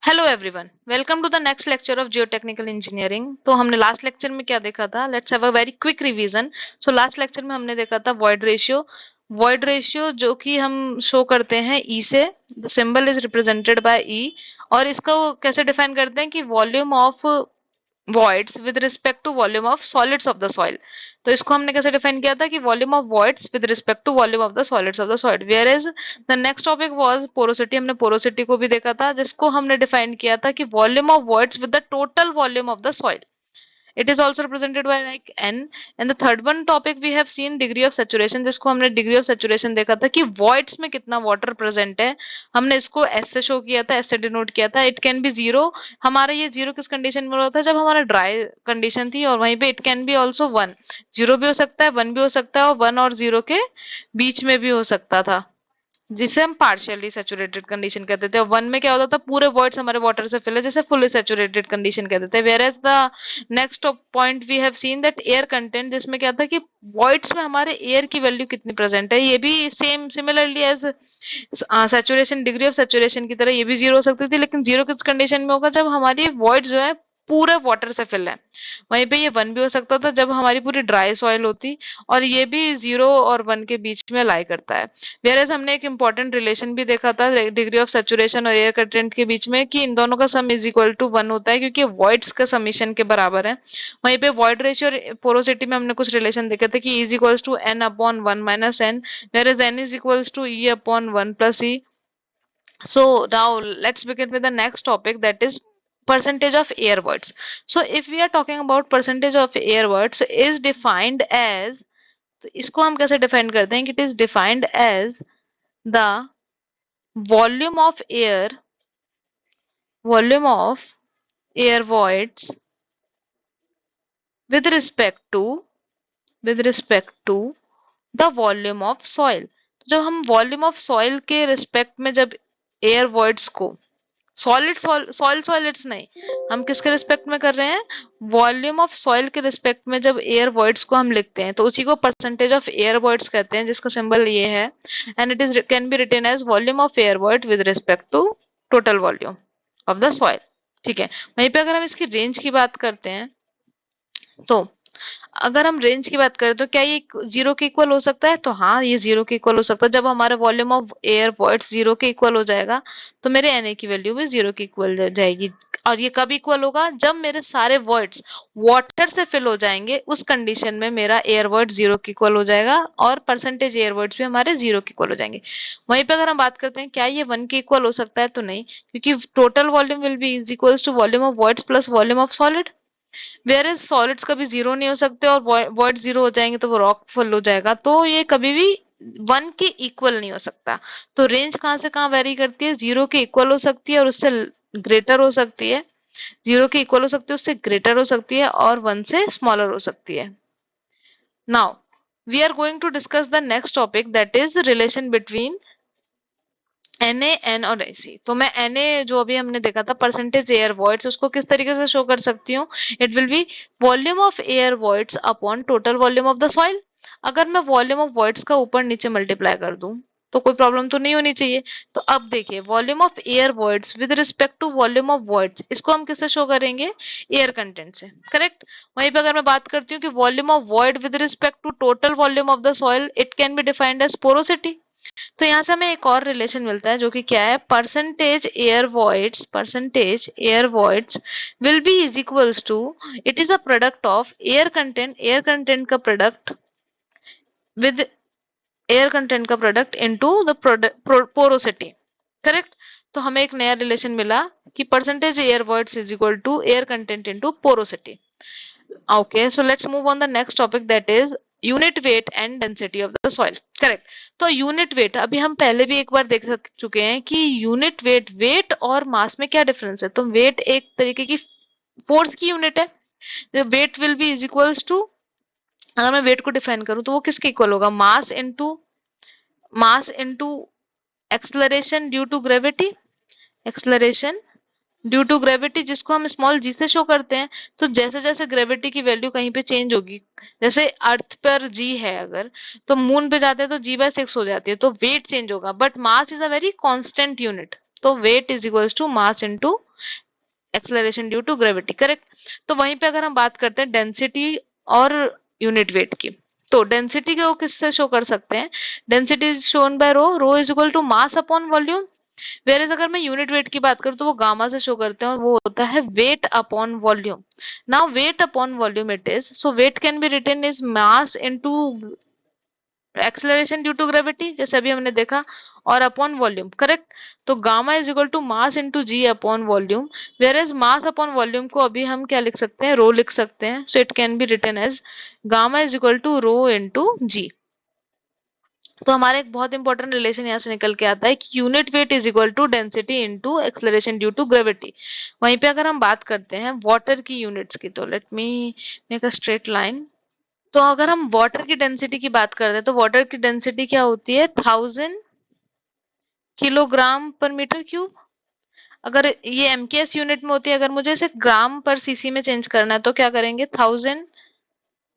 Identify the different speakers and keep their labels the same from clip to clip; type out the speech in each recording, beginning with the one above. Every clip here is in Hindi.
Speaker 1: Hello everyone, welcome to the next lecture of geotechnical engineering. तो हमने लास्ट लेक्चर में क्या देखा था? Let's have a very quick revision. So last lecture में हमने देखा था वॉइड रेशियो जो कि हम शो करते हैं ई से। The symbol is represented by E. और इसको कैसे डिफाइन करते हैं कि volume of voids with respect to volume of solids of the soil। तो इसको हमने कैसे डिफाइन किया था कि volume of voids with respect to volume of the solids of the soil। whereas the next topic was porosity। हमने porosity को भी देखा था, जिसको हमने डिफाइन किया था कि volume of voids with the total volume of the soil। It is also represented by like n। and the third one topic we have seen degree of saturation, जिसको हमने degree of saturation देखा था कि voids में कितना water present है। हमने इसको s से शो किया था, s से डिनोट किया था। it can be zero। हमारा ये जीरो किस कंडीशन में होता है? जब हमारा ड्राई कंडीशन थी। और वहीं पे it can B also one. Zero भी हो सकता है, वन भी हो सकता है, और वन और जीरो के बीच में भी हो सकता था, जिसे हम पार्शियली सैचुरेटेड कंडीशन कहते थे। और वन में क्या होता था? पूरे वर्ड्स हमारे वाटर से फिल है, जिसे फुली सैचुरेटेड कंडीशन कहते थे। Whereas the next point we have seen that air content, जिसमें क्या था कि वॉइड्स में हमारे एयर की वैल्यू कितनी प्रेजेंट है। ये भी same similarly as saturation, degree of saturation की तरह ये भी जीरो हो सकती थी। लेकिन जीरो किस कंडीशन में होगा? जब हमारी वॉइड जो है पूरे वाटर से फिल है। वहीं पे ये वन भी हो सकता था जब हमारी पूरी ड्राई सॉइल होती। और ये भी जीरो और वन के बीच में लाई करता है। वेयरएज हमने एक इंपॉर्टेंट रिलेशन भी देखा था डिग्री ऑफ सैचुरेशन और एयर कंटेंट के बीच में, कि इन दोनों का sum is equal to one होता है, क्योंकि वॉइड्स का समीशन के बराबर है। वहीं पे वॉइड रेशियो और पोरोसिटी में हमने कुछ रिलेशन देखे थे कि is equals to n upon one minus n, whereas n is equals to e upon one plus e. So now let's begin with the next topic, that is percentage of air words. So if we are talking about percentage of air words is defined as, तो इसको हम कैसे डिफाइन करते हैं कि it is defined as the volume of air voids with respect to the volume of soil। जब हम वॉल्यूम ऑफ सॉइल के रिस्पेक्ट में जब एयर वॉइड्स को, सॉलिड्स नहीं, हम किसके रिस्पेक्ट में कर रहे हैं? वॉल्यूम ऑफ सॉइल के रिस्पेक्ट में जब एयर वॉइड्स को हम लिखते हैं तो उसी को परसेंटेज ऑफ एयर वॉइड्स कहते हैं, जिसका सिंबल ये है। And it is can be written as volume of air void with respect to total volume of the soil. ठीक है। वहीं पे अगर हम इसकी रेंज की बात करते हैं, तो अगर हम रेंज की बात करें तो क्या ये जीरो के इक्वल हो सकता है? तो हाँ, ये जीरो के इक्वल हो सकता है। जब हमारा volume of air voids zero के इक्वल हो जाएगा तो मेरे Na की वैल्यू भी जीरो के इक्वल जाएगी। और ये कब इक्वल होगा? जब मेरे सारे वर्ड्स वाटर से फिल हो जाएंगे, उस कंडीशन में मेरा एयर वर्ड जीरो के इक्वल हो जाएगा और परसेंटेज एयर वर्ड्स भी हमारे जीरो के इक्वल हो जाएंगे। वहीं पे अगर हम बात करते हैं क्या ये वन के इक्वल हो सकता है, तो नहीं, क्योंकि total volume will be is equals to volume of words plus volume of solid. Whereas solids कभी जीरो नहीं हो सकते, और वर्ड जीरो हो जाएंगे तो वो रॉक फुल हो जाएगा। तो ये कभी भी वन के इक्वल नहीं हो सकता। तो रेंज कहाँ से कहाँ वेरी करती है? जीरो के इक्वल हो सकती है और उससे ग्रेटर हो सकती है, जीरो के इक्वल हो सकती है, उससे ग्रेटर हो सकती है, और वन से स्मॉलर हो सकती है। Now we are going to discuss the next topic, that is relation between Na N और Ac। तो मैं Na जो अभी हमने देखा था परसेंटेज एयर वॉइड्स, उसको किस तरीके से शो कर सकती हूँ? It will be volume of air voids upon total volume of the soil. अगर मैं वॉल्यूम ऑफ वॉइड्स का ऊपर नीचे मल्टीप्लाई कर दूं तो कोई प्रॉब्लम तो नहीं होनी चाहिए। तो अब देखिए, volume of air voids with respect to volume of voids, इसको हम किससे शो करेंगे? एयर कंटेंट से, करेक्ट। वहीं पे अगर मैं बात करती हूँ कि volume of void with respect to total volume of the soil, it can be defined as porosity. तो यहाँ से हमें एक और रिलेशन मिलता है, जो कि क्या है? Percentage air voids will be is equals to, it is a product of air content का प्रोडक्ट विद एयर कंटेंट का product into the porosity, correct. तो हमें एक नया रिलेशन मिला कि percentage air voids is equal to air content into porosity. Okay, so let's move on the next topic, that is unit weight and density of the soil, correct। तो यूनिट वेट अभी हम पहले भी एक बार देख चुके हैं कि यूनिट वेट और मास में क्या डिफरेंस है। तो वेट एक तरीके की फोर्स की यूनिट है। Weight will be is equals to, अगर मैं वेट को डिफाइन करूं तो वो किसके इक्वल होगा? Mass into acceleration due to gravity, acceleration due to gravity, जिसको हम स्मॉल जी से शो करते हैं। तो जैसे जैसे ग्रेविटी की वैल्यू कहीं पे चेंज होगी, जैसे अर्थ पर जी है अगर, तो मून पे जाते हैं तो जी बाय 6 हो जाती है, तो वेट चेंज होगा, but mass is a very constant unit. तो weight is equals to mass into acceleration due to gravity, correct. तो वहीं पे अगर हम बात करते हैं डेंसिटी और यूनिट वेट की, तो डेंसिटी को किससे शो कर सकते हैं? Density is shown by rho, rho is equal to mass upon volume. Where अगर मैं यूनिट वेट की बात करूं तो वो गामा से शो करते हैं और वो होता है weight upon volume. Now weight upon volume it is, so weight can be written is mass into acceleration due to gravity, जैसे अभी हमने देखा, और अपॉन वॉल्यूम, करेक्ट। तो gamma is equal to mass into g upon volume, whereas mass upon volume को अभी हम क्या लिख सकते हैं? रो लिख सकते हैं। So it can be written as gamma is equal to rho into g. तो हमारा एक बहुत इंपॉर्टेंट रिलेशन यहाँ से निकल के आता है कि unit weight is equal to density into acceleration due to gravity. वहीं पे अगर हम बात करते हैं वाटर की यूनिट्स की, तो let me make a straight line. तो अगर हम वाटर की डेंसिटी की बात करते हैं तो वाटर की डेंसिटी क्या होती है? 1000 किलोग्राम पर मीटर क्यूब। अगर ये एमकेएस यूनिट में होती है, अगर मुझे इसे ग्राम पर सीसी में चेंज करना है तो क्या करेंगे? 1000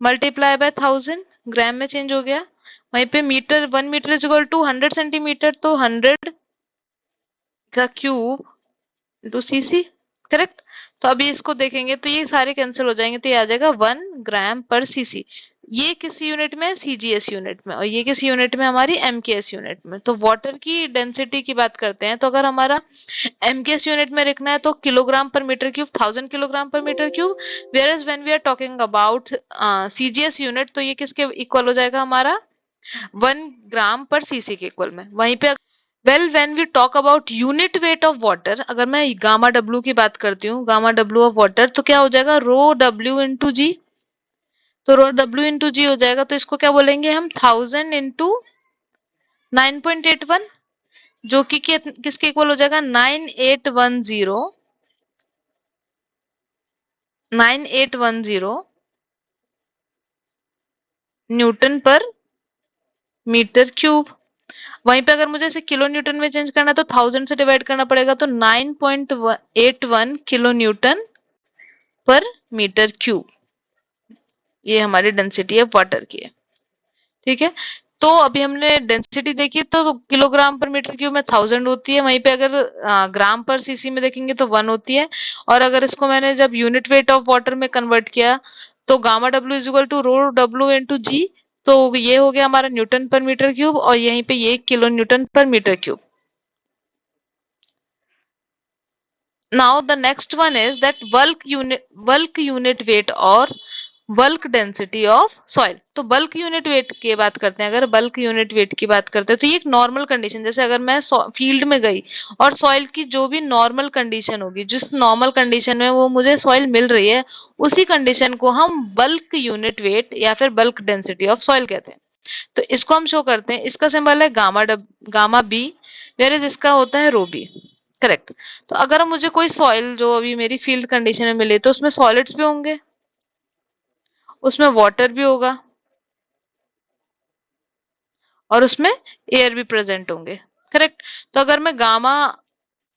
Speaker 1: × 1000 ग्राम में चेंज हो गया। वहीं पे metre, 1 metre is equal to 100 centimetre, तो 100 का क्यूब इंटू सीसी, करेक्ट। तो अभी इसको देखेंगे तो ये सारे कैंसिल हो जाएंगे, तो ये आ जाएगा 1 ग्राम पर सीसी। ये किस यूनिट में? सीजीएस यूनिट में। और ये किस यूनिट में? हमारी एमकेएस यूनिट में। तो वाटर की डेंसिटी की बात करते हैं तो अगर हमारा एमकेएस यूनिट में लिखना है तो किलोग्राम पर मीटर क्यूब, 1000 किलोग्राम पर metre cube. Whereas when we are talking about CGS unit, तो ये किसके इक्वल हो जाएगा? हमारा 1 ग्राम पर सीसी के इक्वल में। वहीं पे well when we talk about unit weight of water, अगर मैं गामा डब्ल्यू की बात करती हूँ, गामा डब्ल्यू ऑफ वाटर, तो क्या हो जाएगा? रो डब्ल्यू इंटू जी। तो रो डब्ल्यू इंटू जी हो जाएगा, तो इसको क्या बोलेंगे हम? 1000 इंटू 9.81, जो कि किसके इक्वल हो जाएगा? 9810 न्यूटन पर मीटर क्यूब। वहीं पे अगर मुझे इसे किलो न्यूटन में चेंज करना है तो 1000 से डिवाइड करना पड़ेगा, तो 9.81 किलो न्यूटन पर मीटर क्यूब। ये हमारी डेंसिटी है वाटर की है, ठीक है। तो अभी हमने डेंसिटी देखी तो किलोग्राम पर मीटर क्यूब में 1000 होती है, वहीं पे अगर ग्राम पर सीसी में देखेंगे तो 1 होती है। और अगर इसको मैंने जब यूनिट वेट ऑफ वाटर में कन्वर्ट किया तो gamma W is equal to rho W into g, तो ये हो गया हमारा न्यूटन पर मीटर क्यूब, और यहीं पे ये किलो न्यूटन पर metre cube. Now the next one is that bulk unit weight और bulk density of soil। तो bulk unit weight की बात करते हैं, अगर bulk unit weight की बात करते हैं तो ये एक नॉर्मल कंडीशन, जैसे अगर मैं फील्ड में गई और सॉइल की जो भी नॉर्मल कंडीशन होगी, जिस नॉर्मल कंडीशन में वो मुझे सॉइल मिल रही है, उसी कंडीशन को हम बल्क यूनिट वेट या फिर बल्क डेंसिटी ऑफ सॉइल कहते हैं। तो इसको हम शो करते हैं, इसका सिंबल है गामा बी, वेयर इज इसका होता है रो बी, करेक्ट। तो अगर मुझे कोई सॉइल जो अभी मेरी फील्ड कंडीशन में मिले तो उसमें सॉलिड्स भी होंगे, उसमें वाटर भी होगा, और उसमें एयर भी प्रेजेंट होंगे, करेक्ट। तो अगर मैं गामा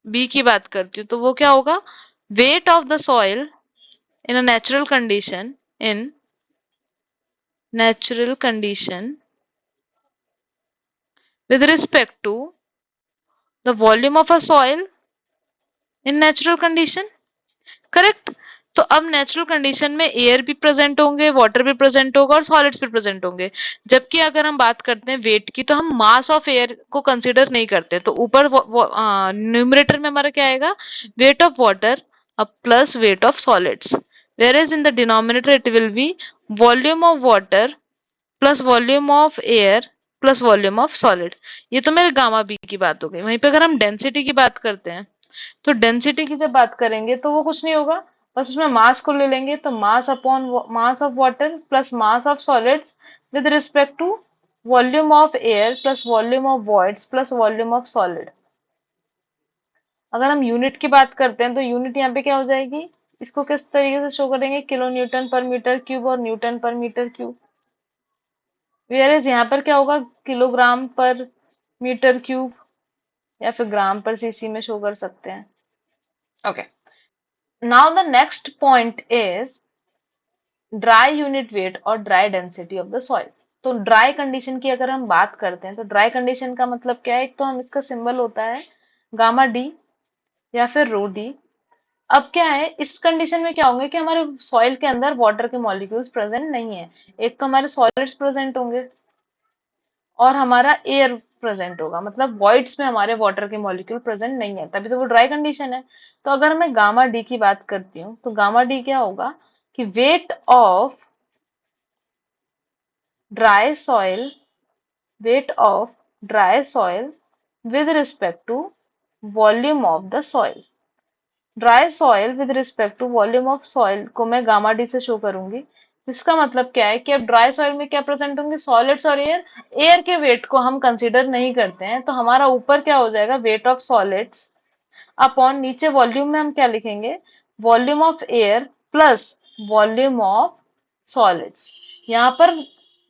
Speaker 1: बी की बात करती हूँ तो वो क्या होगा? Weight of the soil in a natural condition with respect to the volume of a soil in natural condition, correct. तो अब नेचुरल कंडीशन में एयर भी प्रेजेंट होंगे, वाटर भी प्रेजेंट होगा और सॉलिड्स भी प्रेजेंट होंगे। जबकि अगर हम बात करते हैं वेट की तो हम मास ऑफ एयर को कंसीडर नहीं करते, तो ऊपर न्यूमरेटर में हमारा क्या आएगा? Weight of water plus weight of solids, whereas in the denominator it will be volume of water plus volume of air plus volume of solid. ये तो मेरे गामा बी की बात हो गई। वहीं पे अगर हम डेंसिटी की बात करते हैं तो डेंसिटी की जब बात करेंगे तो वो कुछ नहीं होगा, बस उसमें मास को ले लेंगे, तो mass upon mass of water plus mass of solids with respect to volume of air plus volume of voids plus volume of solid. अगर हम यूनिट की बात करते हैं तो यूनिट यहाँ पे क्या हो जाएगी? इसको किस तरीके से शो करेंगे? किलो न्यूटन पर मीटर क्यूब और न्यूटन पर मीटर क्यूब। वेयर यहाँ पर क्या होगा? किलोग्राम पर मीटर क्यूब या फिर ग्राम पर सीसी में शो कर सकते हैं। Okay, now the next point is dry unit weight और dry density of the soil. तो ड्राई कंडीशन की अगर हम बात करते हैं तो ड्राई कंडीशन का मतलब क्या है? एक तो हम इसका सिंबल होता है गामा डी, या फिर रो डी। अब क्या है, इस कंडीशन में क्या होंगे कि हमारे सॉइल के अंदर वाटर के मॉलिक्यूल्स प्रेजेंट नहीं है। एक तो हमारे सॉलिड्स प्रेजेंट होंगे और हमारा एयर प्रेजेंट होगा, मतलब वॉइड्स में हमारे वाटर के मॉलिक्यूल प्रेजेंट नहीं है, तभी तो वो ड्राई कंडीशन है। तो अगर मैं गामा डी की बात करती हूँ तो गामा डी क्या होगा कि dry soil weight of dry soil with respect to volume of the soil। Dry soil with respect to volume of soil को मैं गामा डी से शो करूंगी, जिसका मतलब क्या है कि अब ड्राई सॉइल में क्या प्रेजेंट होंगे, सॉलिड्स और एयर। एयर के वेट को हम कंसीडर नहीं करते हैं, तो हमारा ऊपर क्या हो जाएगा, वेट ऑफ सॉलिड्स अपॉन नीचे वॉल्यूम में हम क्या लिखेंगे, volume of air plus volume of solids. यहाँ पर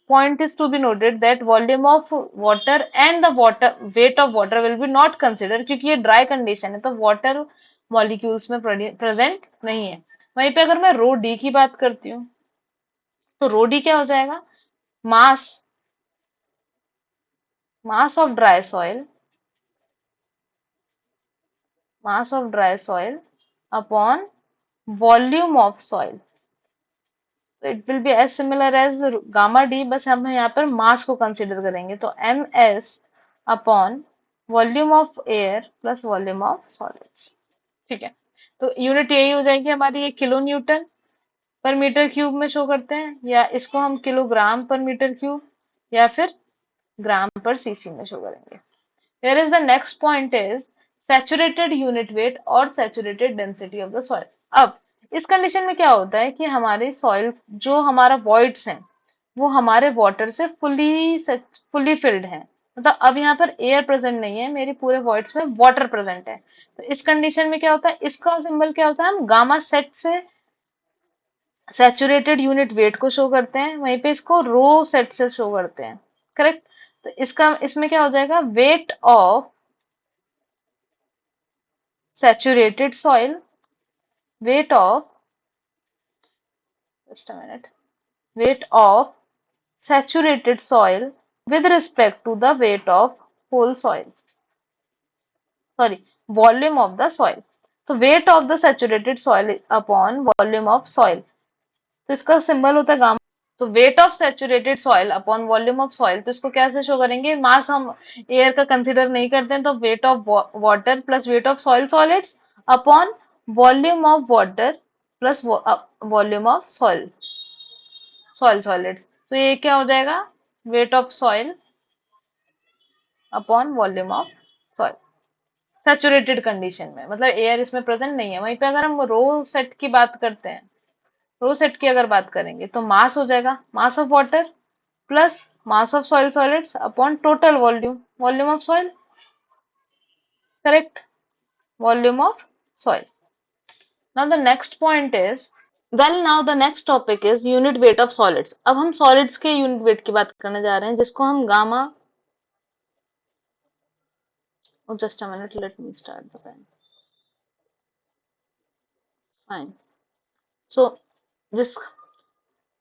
Speaker 1: point is to be noted that volume of water and the water weight of water will be not considered, क्योंकि ये ड्राई कंडीशन है तो वाटर मॉलिक्यूल्स में प्रेजेंट नहीं है। वहीं पे अगर मैं रो डी की बात करती हूँ तो रो डी क्या हो जाएगा, mass mass of dry soil mass of dry soil upon volume of soil. तो it will be as similar as gamma D, बस हम यहाँ पर मास को कंसिडर करेंगे, तो M S upon volume of air plus volume of solids. ठीक है, तो यूनिट यही हो जाएगी हमारी, ये किलो न्यूटन पर मीटर क्यूब में शो करते हैं, या इसको हम किलोग्राम पर मीटर क्यूब या फिर ग्राम पर सीसी में शो करेंगे। Here is the next point is saturated unit weight और saturated density of the soil। अब इस कंडीशन में क्या होता है कि हमारे सॉइल जो हमारा वॉइड्स हैं वो हमारे वाटर से फुली फिल्ड है, मतलब अब यहाँ पर एयर प्रेजेंट नहीं है, मेरे पूरे वॉइड्स में वाटर प्रेजेंट है। तो इस कंडीशन में क्या होता है, इसका सिंबल क्या होता है, हम गामा सेट से सैचुरेटेड यूनिट वेट को शो करते हैं, वहीं पे इसको रो सेट से शो करते हैं। करेक्ट। तो इसमें क्या हो जाएगा, weight of saturated soil weight of just a minute weight of saturated soil with respect to the weight of whole soil, sorry, volume of the soil। तो weight of the saturated soil upon volume of soil, तो इसका सिंबल होता है गामा। तो weight of saturated soil upon volume of soil, तो इसको कैसे शो करेंगे, मास हम एयर का कंसीडर नहीं करते हैं, तो wait of water plus weight of soil solids upon volume of water plus volume of soil solids. तो ये क्या हो जाएगा, wait of soil upon volume of soil saturated condition में, मतलब एयर इसमें प्रेजेंट नहीं है। वहीं पे अगर हम रो सेट की बात करते हैं, रो सेट की अगर बात करेंगे तो मास हो जाएगा मास of water plus mass of soil solids upon total volume volume of soil. Correct, volume of soil. Now the next point is now the next topic is unit weight of solids. अब हम सॉलिड्स के यूनिट वेट की बात करने जा रहे हैं, जिसको हम gamma, just a minute, let me start the pen, fine. So जिस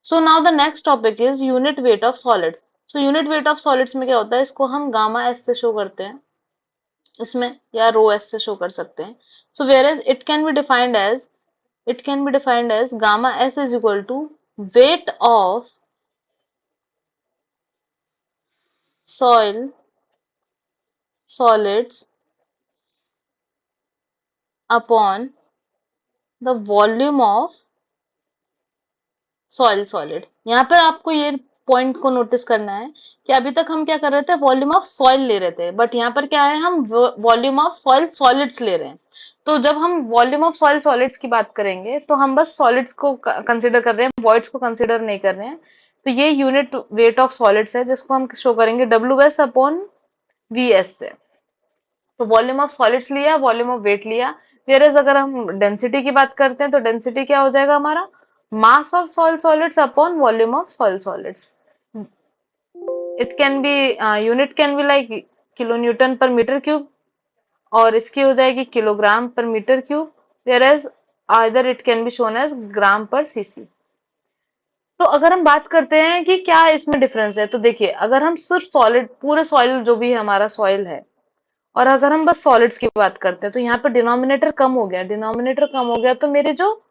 Speaker 1: so now the next topic is unit weight of solids. So unit weight of solids में क्या होता है, इसको हम गामा एस से शो करते हैं इसमें, या रो एस से शो कर सकते हैं। So whereas it can be defined as gamma s is equal to weight of soil solids upon the volume of soil solid. यहाँ पर आपको ये पॉइंट को नोटिस करना है कि अभी तक हम क्या कर रहे थे, वॉल्यूम ऑफ सॉइल ले रहे थे, बट यहाँ पर क्या है, हम वॉल्यूम ऑफ सॉइल सॉलिड्स ले रहे हैं। तो जब हम वॉल्यूम ऑफ सॉइल सॉलिड्स की बात करेंगे तो हम बस सॉलिड्स को कंसिडर कर रहे हैं, वॉइड्स को कंसिडर नहीं कर रहे हैं। तो ये यूनिट वेट ऑफ सॉलिड्स है, जिसको हम शो करेंगे W S upon V S से। तो वॉल्यूम ऑफ सॉलिड्स लिया, वॉल्यूम ऑफ वेट लिया। वेयर अगर हम डेंसिटी की बात करते हैं तो डेंसिटी क्या हो जाएगा हमारा, mass of soil solids upon volume of soil solids. It can be unit can be like kilo newton पर मीटर क्यूब, और इसकी हो जाएगी किलोग्राम पर metre cube, whereas either it can be shown as gram per CC. तो अगर हम बात करते हैं कि क्या इसमें डिफरेंस है, तो देखिए, अगर हम सिर्फ सॉलिड पूरे सॉइल जो भी हमारा सॉइल है और अगर हम बस सॉलिड्स की बात करते हैं तो यहाँ पे डिनोमिनेटर कम हो गया, डिनोमिनेटर कम हो गया तो मेरे जो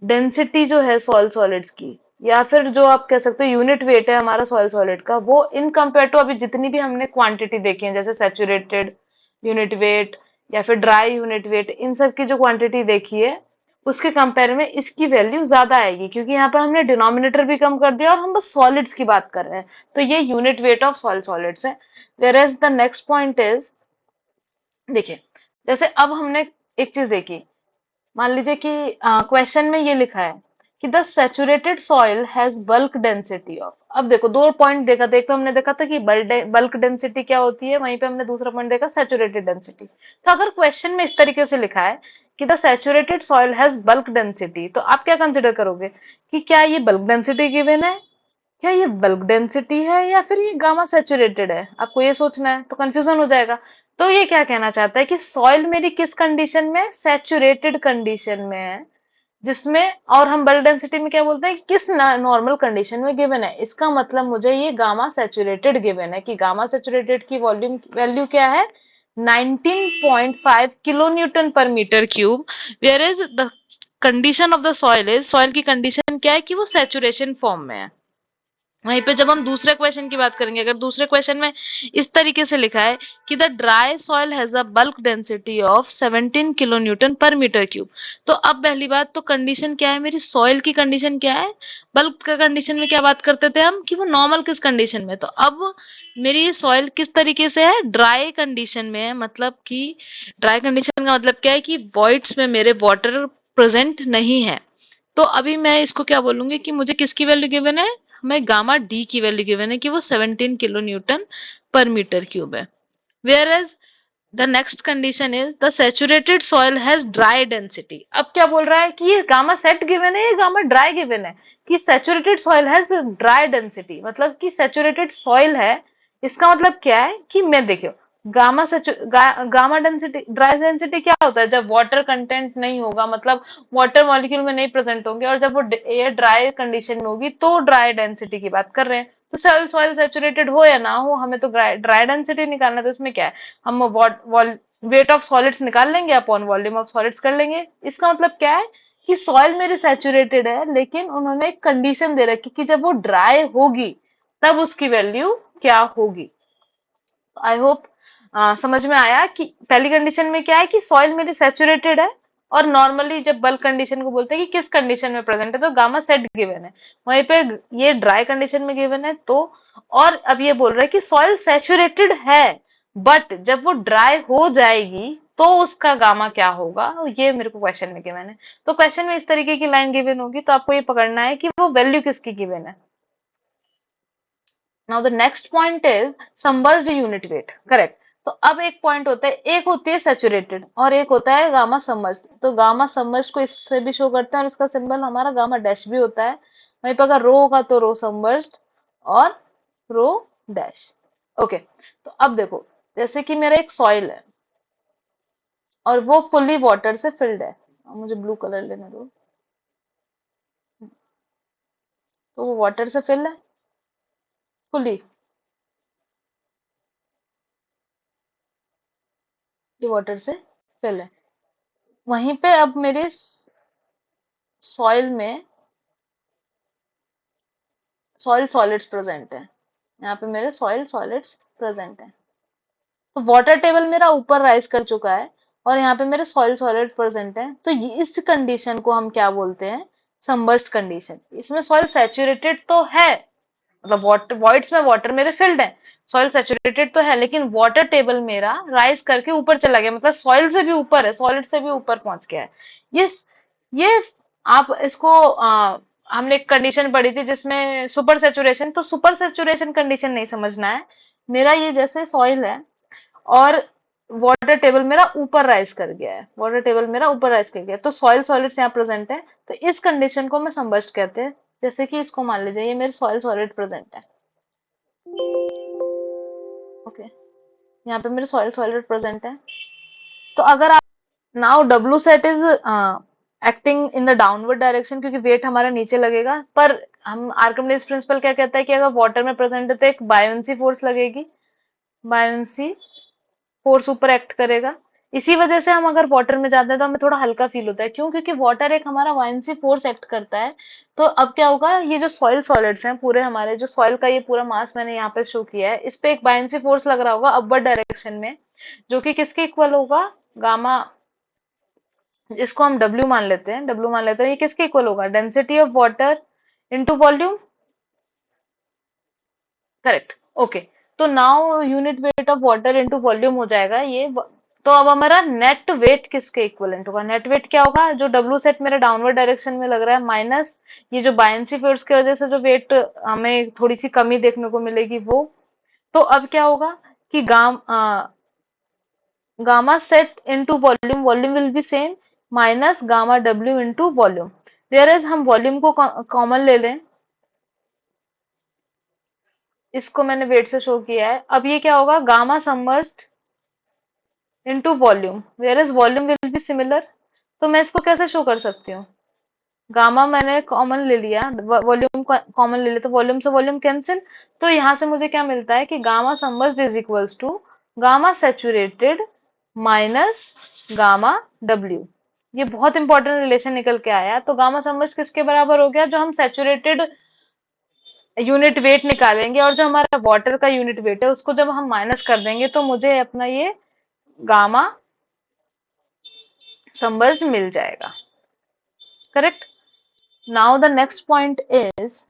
Speaker 1: डेंसिटी जो है सॉइल सॉलिड्स की, या फिर जो आप कह सकते हो यूनिट वेट है हमारा सॉइल सॉलिड का, वो इन कंपेयर टू अभी जितनी भी हमने क्वांटिटी देखी है जैसे सैचुरेटेड यूनिट वेट या फिर ड्राई यूनिट वेट, इन सब की जो क्वांटिटी देखी है उसके कंपेयर में इसकी वैल्यू ज्यादा आएगी, क्योंकि यहाँ पर हमने डिनोमिनेटर भी कम कर दिया और हम बस सॉलिड्स की बात कर रहे हैं। तो ये unit weight of soil solids है। Whereas the next point is, देखिए जैसे अब हमने एक चीज देखी, मान लीजिए कि क्वेश्चन में ये लिखा है कि the saturated soil has bulk density of. अब देखो दो पॉइंट देखा था, एक तो हमने देखा था कि बल्क डेंसिटी क्या होती है, वहीं पे हमने दूसरा पॉइंट देखा सैचुरेटेड डेंसिटी। तो अगर क्वेश्चन में इस तरीके से लिखा है कि the saturated soil has bulk density, तो आप क्या कंसिडर करोगे कि क्या ये बल्क डेंसिटी गिवन है, क्या ये बल्क डेंसिटी है, या फिर ये गामा सैचुरेटेड है, आपको ये सोचना है, तो कंफ्यूजन हो जाएगा। तो ये क्या कहना चाहता है कि सॉइल मेरी किस कंडीशन में, सैचुरेटेड कंडीशन में है, जिसमें, और हम बल्क डेंसिटी में क्या बोलते हैं कि किस नॉर्मल कंडीशन में गिवन है। इसका मतलब मुझे ये गामा सैचुरेटेड गिवन है कि गामा सैचुरेटेड की वॉल्यूम वैल्यू क्या है, 19.5 किलो न्यूटन पर metre cube. Where is the condition of the soil is, soil की कंडीशन क्या है कि वो सैचुरेशन फॉर्म में है। वहीं पे जब हम दूसरे क्वेश्चन की बात करेंगे, अगर दूसरे क्वेश्चन में इस तरीके से लिखा है कि the dry soil has a bulk density of 17 kilo newton पर मीटर क्यूब, तो अब पहली बात तो कंडीशन क्या है, मेरी सॉइल की कंडीशन क्या है, बल्क का कंडीशन में क्या बात करते थे हम कि वो नॉर्मल किस कंडीशन में, तो अब मेरी सॉइल किस तरीके से है, ड्राई कंडीशन में है। मतलब कि ड्राई कंडीशन का मतलब क्या है कि वॉइड्स में मेरे वाटर प्रेजेंट नहीं है। तो अभी मैं इसको क्या बोलूंगी कि मुझे किसकी वैल्यू गिवन है, हमें गामा डी की वैल्यू गिवन है कि वो 17 किलो न्यूटन पर मीटर क्यूब है। Whereas the next condition is the saturated soil has dry density. अब क्या बोल रहा है कि ये गामा सेट गिवन है, ये गामा ड्राई गिवन है कि saturated soil has dry density, मतलब कि सैचुरेटेड सॉइल है। इसका मतलब क्या है कि मैं देखियो गामा डेंसिटी, ड्राई डेंसिटी क्या होता है, जब वाटर कंटेंट नहीं होगा, मतलब वाटर मॉलिक्यूल में नहीं प्रेजेंट होंगे, और जब वो एयर ड्राई कंडीशन में होगी तो ड्राई डेंसिटी की बात कर रहे हैं। तो सेल सॉइल सैचुरेटेड हो या ना हो, हमें तो ड्राई डेंसिटी निकालना है, तो उसमें क्या है, हम वेट ऑफ सॉलिड्स निकाल लेंगे अपॉन वॉल्यूम ऑफ सॉलिड्स कर लेंगे। इसका मतलब क्या है कि सॉइल मेरी सैचुरेटेड है, लेकिन उन्होंने एक कंडीशन दे रखी कि जब वो ड्राई होगी तब उसकी वैल्यू क्या होगी। आई होप समझ में आया कि पहली कंडीशन में क्या है कि सॉइल मेरी सैचुरेटेड है, और नॉर्मली जब बल्क कंडीशन को बोलते हैं कि किस कंडीशन में प्रेजेंट है, तो गामा सेट गिवन है, वहीं पे ये ड्राई कंडीशन में गिवन है। तो और अब ये बोल रहा है कि सॉइल सैचुरेटेड है, बट जब वो ड्राई हो जाएगी तो उसका गामा क्या होगा, ये मेरे को क्वेश्चन में गिवन है। तो क्वेश्चन में इस तरीके की लाइन गिवन होगी, तो आपको ये पकड़ना है कि वो वैल्यू किसकी गिवन है। Now the next point is submerged unit weight, correct. तो अब एक पॉइंट होता है, एक होती है सैचुरेटेड और एक होता है गामा सबमर्ज्ड। तो गामा सबमर्ज्ड को इससे भी शो करते हैं और इसका सिंबल हमारा गामा डैश भी होता है। वहीं पर अगर रो होगा तो रो सबमर्ज्ड और रो डैश। ओके, तो अब देखो जैसे कि मेरा एक सॉइल है और वो फुल्ली वाटर से फिल्ड है, मुझे ब्लू कलर लेने दो, तो वो वाटर से फिल है फुली, ये वाटर से फिल है। वहीं पे अब मेरे सॉइल में सॉइल सॉलिड्स प्रेजेंट है, यहाँ पे मेरे सॉइल सॉलिड्स प्रेजेंट है। तो वाटर टेबल मेरा ऊपर राइज कर चुका है और यहाँ पे मेरे सॉइल सॉलिड प्रेजेंट है, तो ये इस कंडीशन को हम क्या बोलते हैं, सबमर्ज्ड कंडीशन। इसमें सॉइल सैचुरेटेड तो है, मतलब वाटर वॉइड्स में वाटर मेरे फिल्ड है, सॉइल सैचुरेटेड तो है, लेकिन वाटर टेबल मेरा राइज करके ऊपर चला गया, मतलब सॉइल से भी ऊपर है, सॉलिड से भी ऊपर पहुंच गया है। ये ये आप इसको हमने एक कंडीशन पढ़ी थी जिसमें सुपर सेचुरेशन, तो सुपर सेचुरेशन कंडीशन नहीं समझना है। मेरा ये जैसे सॉइल है और वाटर टेबल मेरा ऊपर राइज कर गया है, वाटर टेबल मेरा ऊपर राइज कर गया है, तो सॉइल सॉलिड्स यहाँ प्रेजेंट है, तो इस कंडीशन को मैं सबमर्ज्ड कहते हैं। जैसे कि इसको मान लीजिए ये मेरे सॉइल सॉलिड प्रेजेंट है, ओके, यहाँ पे मेरे सॉइल सॉलिड प्रेजेंट है। तो अगर आप now W set is acting in the downward direction, क्योंकि वेट हमारा नीचे लगेगा, पर हम आर्किमिडीज प्रिंसिपल क्या कहता है कि अगर वाटर में प्रेजेंट है तो एक बायोंसी फोर्स लगेगी, बायोंसी फोर्स ऊपर एक्ट करेगा। इसी वजह से हम अगर वाटर में जाते हैं तो हमें थोड़ा हल्का फील होता है। क्यों? क्योंकि वाटर एक हमारा वायंसी फोर्स एक्ट करता है। तो अब क्या होगा, ये जो सॉइल सॉलिड्स हैं पूरे, हमारे जो सॉइल का ये पूरा मास मैंने यहाँ पे शो किया है, इस पे एक बायंसी फोर्स लग रहा होगा अपवर्ड डायरेक्शन में, जो कि किसके इक्वल होगा, गामा, जिसको हम डब्ल्यू मान लेते हैं, डब्ल्यू मान लेते हैं, ये किसके इक्वल होगा, density of water into volume. Correct, okay. तो now unit weight of water into volume हो जाएगा ये। तो अब हमारा नेट वेट किसके इक्वलेंट होगा, नेट वेट क्या होगा, जो डब्ल्यू सेट मेरा डाउनवर्ड डायरेक्शन में लग रहा है माइनस ये जो बायंसी फोर्स की वजह से जो वेट हमें थोड़ी सी कमी देखने को मिलेगी वो। तो अब क्या होगा कि gamma set into volume, volume will be same, minus gamma डब्ल्यू इनटू वॉल्यूम। वेयर एज हम वॉल्यूम को कॉमन ले लें, इसको मैंने वेट से शो किया है। अब ये क्या होगा, gamma submerged into volume, whereas volume will be similar. तो मैं इसको कैसे शो कर सकती हूँ, गामा मैंने कॉमन ले लिया, वॉल्यूम कॉमन ले लिया, तो वॉल्यूम से वॉल्यूम कैंसिल। तो यहाँ से मुझे क्या मिलता है कि gamma submerged is equals to gamma saturated minus gamma डब्ल्यू। ये बहुत इंपॉर्टेंट रिलेशन निकल के आया। तो गामा सबमर्ज्ड किसके बराबर हो गया, जो हम सैचुरेटेड यूनिट वेट निकालेंगे और जो हमारा वाटर का यूनिट वेट है उसको जब हम माइनस कर देंगे तो मुझे अपना ये गामा सबमर्ज्ड मिल जाएगा। Correct. Now the next point is,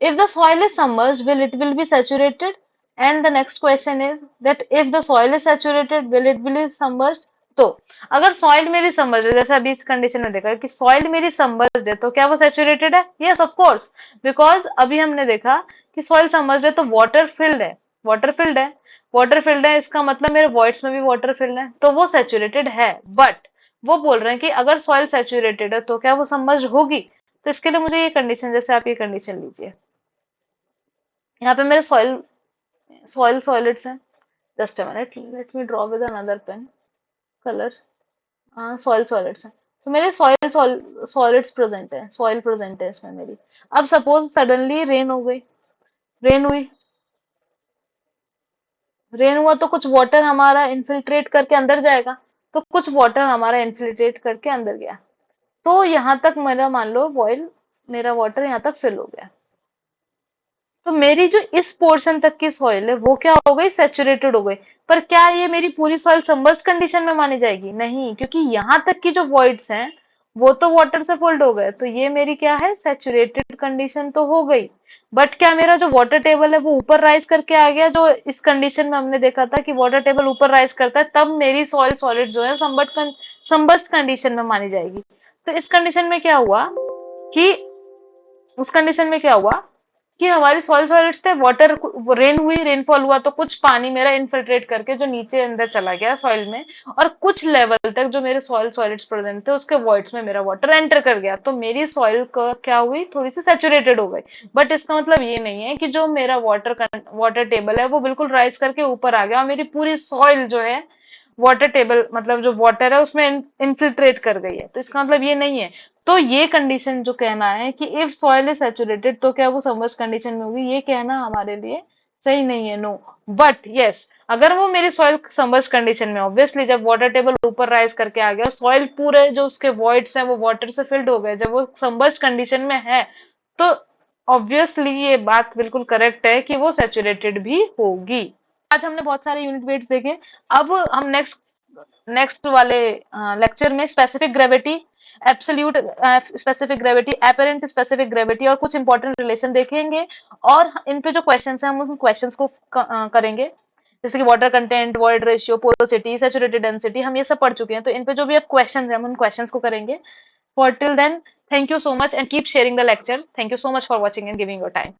Speaker 1: if the soil is submerged, will be saturated? And the next question is that if the soil is saturated, will it be submerged? तो अगर सॉइल मेरी सबमर्ज्ड है, जैसे अभी इस कंडीशन में देखा कि सॉइल मेरी सबमर्ज्ड है, तो क्या वो सैचुरेटेड है? यस ऑफ कोर्स, बिकॉज अभी हमने देखा कि सॉइल सबमर्ज्ड है तो वाटर फिल्ड है, वाटर फिल्ड है, वाटर फिल्ड है, इसका मतलब मेरे वॉइड्स में भी वाटर फिल्ड है, तो वो सैचुरेटेड है। बट वो बोल रहे हैं कि अगर सॉइल सैचुरेटेड है तो क्या वो सबमर्ज्ड होगी? तो इसके लिए मुझे ये कंडीशन, जैसे आप ये कंडीशन लीजिए, यहाँ पे मेरे सॉइल सॉलिड्स हैं। Just a minute, let me draw with another pen colour. Soil solids हैं, तो मेरे सॉइल सॉलिड्स प्रेजेंट है, सॉइल प्रेजेंट है इसमें मेरी। अब सपोज सडनली रेन हो गई, रेन हुई, रेन हुआ तो कुछ वाटर हमारा इन्फिल्ट्रेट करके अंदर जाएगा, तो कुछ वाटर हमारा इन्फिल्ट्रेट करके अंदर गया, तो यहाँ तक मेरा मान लो वॉइल, मेरा वाटर यहाँ तक फिल हो गया। तो मेरी जो इस पोर्शन तक की सॉइल है वो क्या हो गई, सैचुरेटेड हो गई। पर क्या ये मेरी पूरी सॉइल सबमर्ज्ड कंडीशन में मानी जाएगी? नहीं, क्योंकि यहाँ तक की जो वॉइड्स हैं वो तो वाटर से फुल्ड हो गए, तो ये मेरी क्या है, सैचुरेटेड कंडीशन तो हो गई। बट क्या मेरा जो वाटर टेबल है वो ऊपर राइज करके आ गया, जो इस कंडीशन में हमने देखा था कि वाटर टेबल ऊपर राइज करता है तब मेरी सॉइल सॉलिड जो है सबमर्ज्ड कंडीशन में मानी जाएगी। तो इस कंडीशन में क्या हुआ कि, उस कंडीशन में क्या हुआ कि हमारी सॉइल सॉलिड्स थे, वाटर, रेन हुई, रेनफॉल हुआ तो कुछ पानी मेरा इन्फिल्ट्रेट करके जो नीचे अंदर चला गया सॉइल में, और कुछ लेवल तक जो मेरे सॉइल सॉलिड्स प्रेजेंट थे उसके वॉइड्स में मेरा वाटर एंटर कर गया, तो मेरी सॉइल का क्या हुई, थोड़ी सी सैचुरेटेड हो गई। बट इसका मतलब ये नहीं है कि जो मेरा वाटर टेबल है वो बिल्कुल राइज करके ऊपर आ गया और मेरी पूरी सॉइल जो है वाटर टेबल, मतलब जो वाटर है उसमें इन्फिल्ट्रेट कर गई है, तो इसका मतलब ये नहीं है। तो ये कंडीशन जो कहना है कि इफ सॉइल इज सैचुरेटेड तो क्या वो सबमर्ज्ड कंडीशन में होगी, ये कहना हमारे लिए सही नहीं है, नो। बट यस, अगर वो मेरी सॉइल सबमर्ज्ड कंडीशन में, ऑब्वियसली जब वाटर टेबल ऊपर राइज करके आ गया, सॉइल पूरे जो उसके वॉइड्स हैं वो वाटर से फिल्ड हो गए, जब वो सबमर्ज्ड कंडीशन में है, तो ऑब्वियसली ये बात बिल्कुल करेक्ट है कि वो सैचुरेटेड भी होगी। आज हमने बहुत सारे यूनिट वेट्स देखे। अब हम नेक्स्ट नेक्स्ट वाले लेक्चर में specific gravity, absolute specific gravity, apparent specific gravity और कुछ इंपॉर्टेंट रिलेशन देखेंगे, और इन पे जो क्वेश्चंस हैं हम उन क्वेश्चंस को करेंगे, जैसे कि water content, void ratio, porosity, saturated density, हम ये सब पढ़ चुके हैं, तो इन पे जो भी अब क्वेश्चंस हैं हम उन क्वेश्चंस को करेंगे। For till then, thank you so much and keep sharing the lecture. Thank you so much for watching and giving your time.